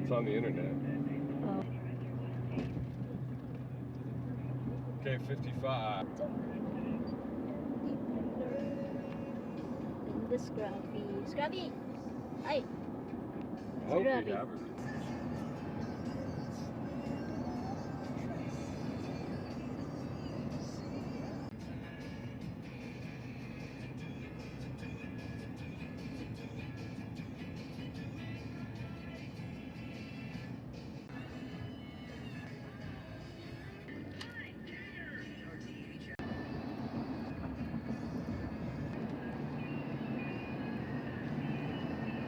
It's on the internet. Oh. Okay, 55. And the Scruffy. Scruffy! Ay! I hope Scruffy. we have her.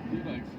He likes it.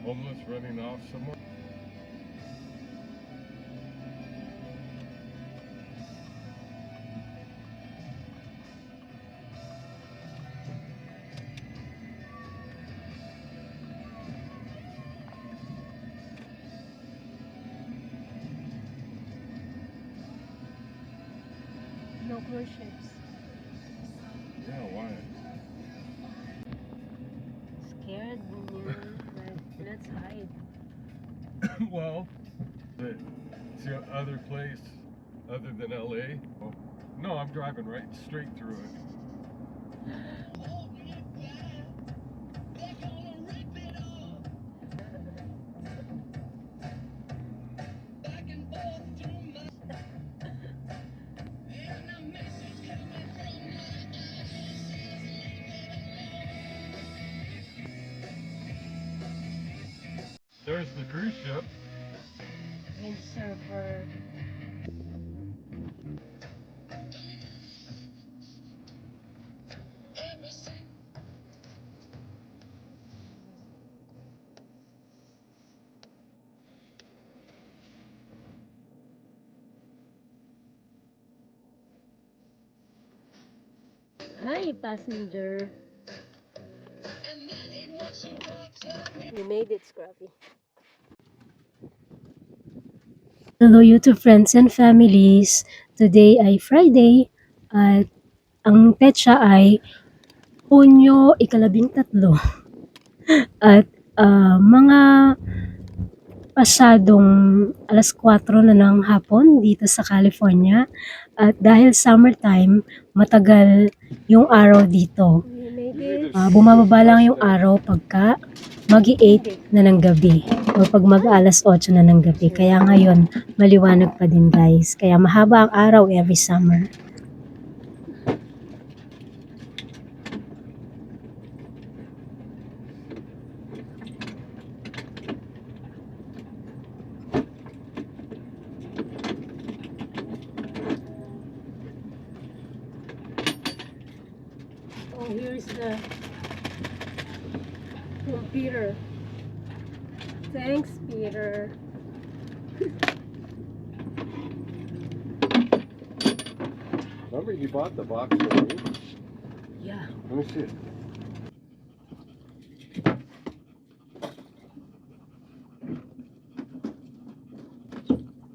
Homeless running off somewhere. No cruise ships. Yeah, why? Scared niya. Like, let's hide. Well, it's the other place other than LA. Oh, no, I'm driving right straight through it. There's the cruise ship. Windsurfer. Hi, passenger. You made it, Scruffy. Hello YouTube friends and families. Today ay Friday at ang petsa ay Hunyo 13 at mga pasadong 4:00 na ng hapon dito sa California at dahil summertime matagal yung araw dito. Bumababa lang yung araw pagka mag-8 na ng gabi o pag mag-8 na ng gabi. Kaya ngayon, maliwanag pa din guys. Kaya mahaba ang araw every summer. Oh, here's the from Peter. Thanks, Peter. Remember you bought the box for me? Yeah. Let me see it.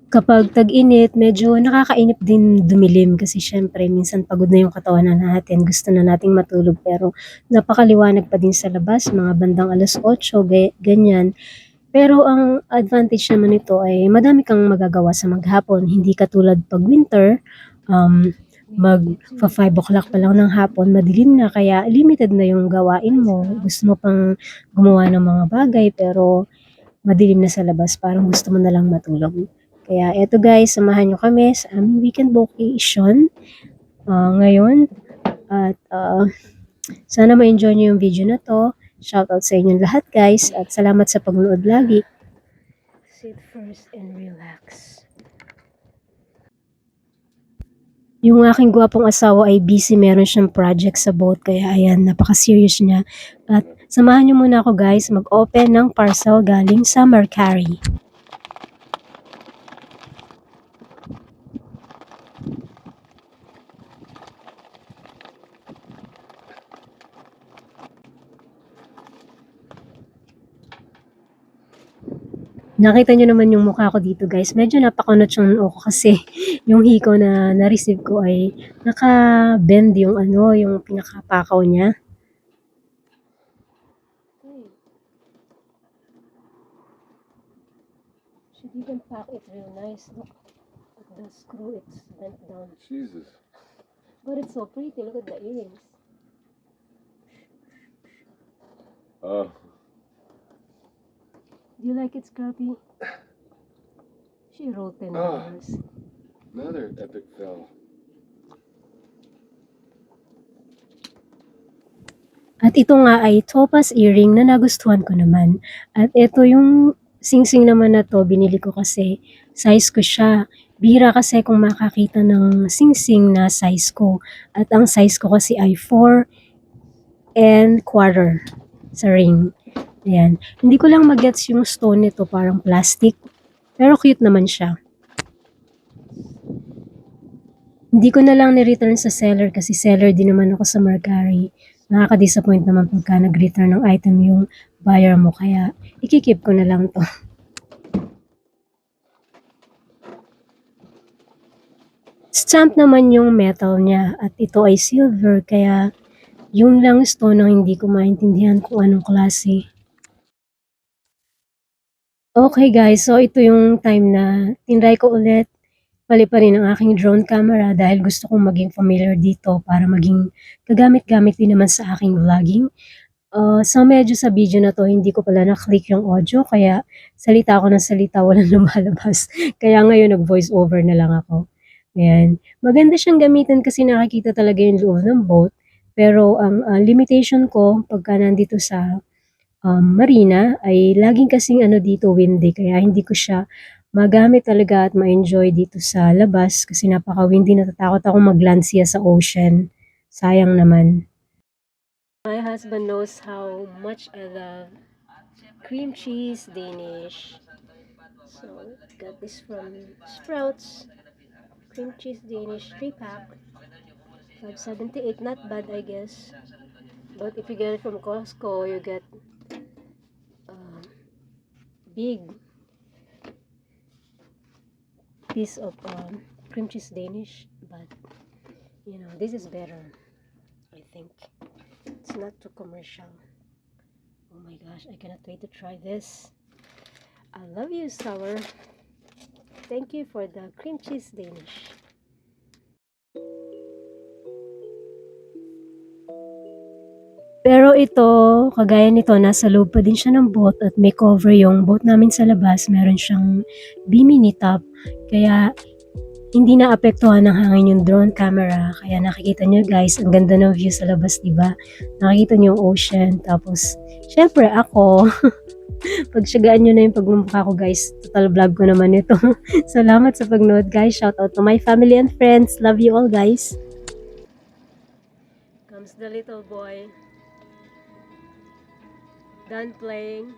Kapag tag-init, medyo nakakainip din dumilim kasi syempre minsan pagod na yung katawan na natin, gusto na nating matulog pero napakaliwanag pa din sa labas, mga bandang 8:00 ganyan. Pero ang advantage naman nito ay madami kang magagawa sa maghapon, hindi katulad 'pag winter, magfa-5 o'clock pa lang ng hapon madilim na kaya limited na yung gawain mo. Gusto mo pang gumawa ng mga bagay pero madilim na sa labas, parang gusto mo na lang matulog. Kaya eto guys, samahan niyo kami sa aming weekend vacation ngayon at sana ma-enjoy niyo yung video na 'to. Shoutout sa inyong lahat guys at salamat sa pagnood lagi. Sit first and relax. Yung aking gwapong asawa ay busy, meron siyang project sa boat kaya ayan, napaka-serious niya. At samahan niyo muna ako guys mag-open ng parcel galing sa Mercari. Nakita niyo naman yung mukha ko dito guys, medyo napakunot yung noo ko kasi yung hikaw na na-receive ko ay naka-bend yung yung pinakapakaw niya. She didn't pack it real nice. Look at the screw, it's bent down. Jesus. But it's so pretty, look at the earrings. Oh. Do you like it, Scrappy? She wrote $10. Another epic fail. At ito nga ay topaz earring na nagustuhan ko naman. At ito yung singsing naman na to, binili ko kasi size ko siya. Bihira kasi kung makakita ng singsing na size ko. At ang size ko kasi ay 4 and quarter sa ring. Ayan. Hindi ko lang magets yung stone nito, parang plastic. Pero cute naman siya. Hindi ko na lang ni-return sa seller kasi seller din naman ako sa Mercari. Nakaka-disappoint naman pagka nag-return ng item yung buyer mo kaya ikikip ko na lang to. Stamp naman yung metal niya at ito ay silver kaya yung lang stone ang hindi ko maintindihan kung anong klase. Okay guys, so ito yung time na tinry ko ulit paliparin ang aking drone camera dahil gusto kong maging familiar dito para maging kagamit-gamit din naman sa aking vlogging. So medyo sa video na to hindi ko pala na-click yung audio kaya salita ako ng salita walang lumalabas. Kaya ngayon nag-voice over na lang ako. Ayan. Maganda siyang gamitin kasi nakikita talaga yung loob ng boat. Pero ang limitation ko pagka nandito sa marina ay laging kasing dito windy kaya hindi ko siya magamit talaga at ma-enjoy dito sa labas kasi napaka-windy, natatakot ako mag-land siya sa ocean. Sayang naman. My husband knows how much I love cream cheese Danish. So, got this from Sprouts. Cream cheese Danish 3-pack. $5.78, not bad I guess. But if you get it from Costco, you get big piece of cream cheese Danish, but you know this is better. I think it's not too commercial. Oh my gosh, I cannot wait to try this. I love you, Sour. Thank you for the cream cheese Danish. Pero ito, kagaya nito, nasa loob pa din siya ng boat at may cover yung boat namin sa labas. Meron siyang bimini top. Kaya hindi na apektuhan ng hangin yung drone camera. Kaya nakikita nyo guys, ang ganda ng view sa labas, diba? Nakikita nyo yung ocean. Tapos, syempre ako, pagtsagaan nyo na yung pagmumukha ko guys. Total vlog ko naman ito. Salamat sa pagnood guys. Shout out to my family and friends. Love you all guys. Comes the little boy. Done playing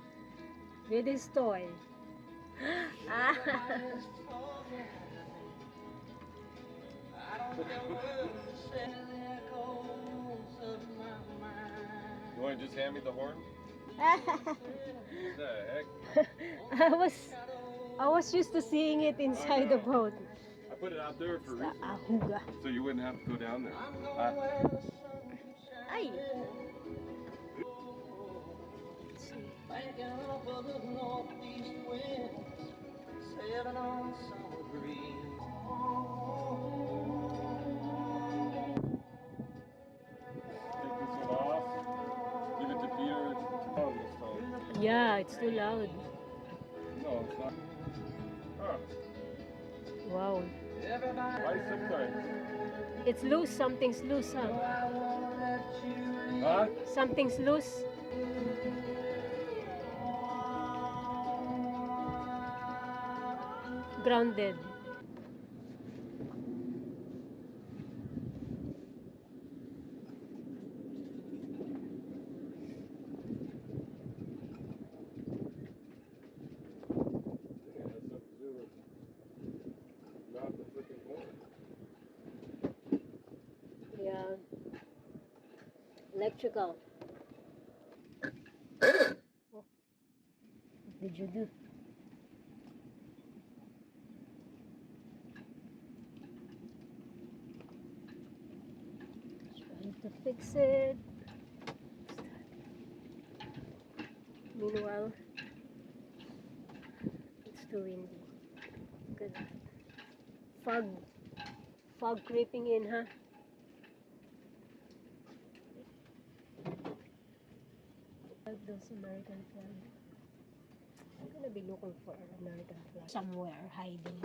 with his toy. You want to just hand me the horn? What the heck? I was used to seeing it inside the boat. I put it out there for a Sa reason. ahuga. So you wouldn't have to go down there. Ay! Banking off of the northeast winds, sailing on summer breeze. Take this one off. Give it to Peter. Oh, this time. Yeah, it's too loud. No, it's not. Huh. Wow. Why sometimes? It's loose. Something's loose, huh? Huh? Something's loose. Grounded. It has something to do with not the freaking horn. Yeah. Electrical. Oh. What did you do? Trying to fix it. Meanwhile, it's too windy. Look at that. Fog. Fog creeping in, huh? Like those American flag. I'm gonna be looking for an American flag somewhere hiding.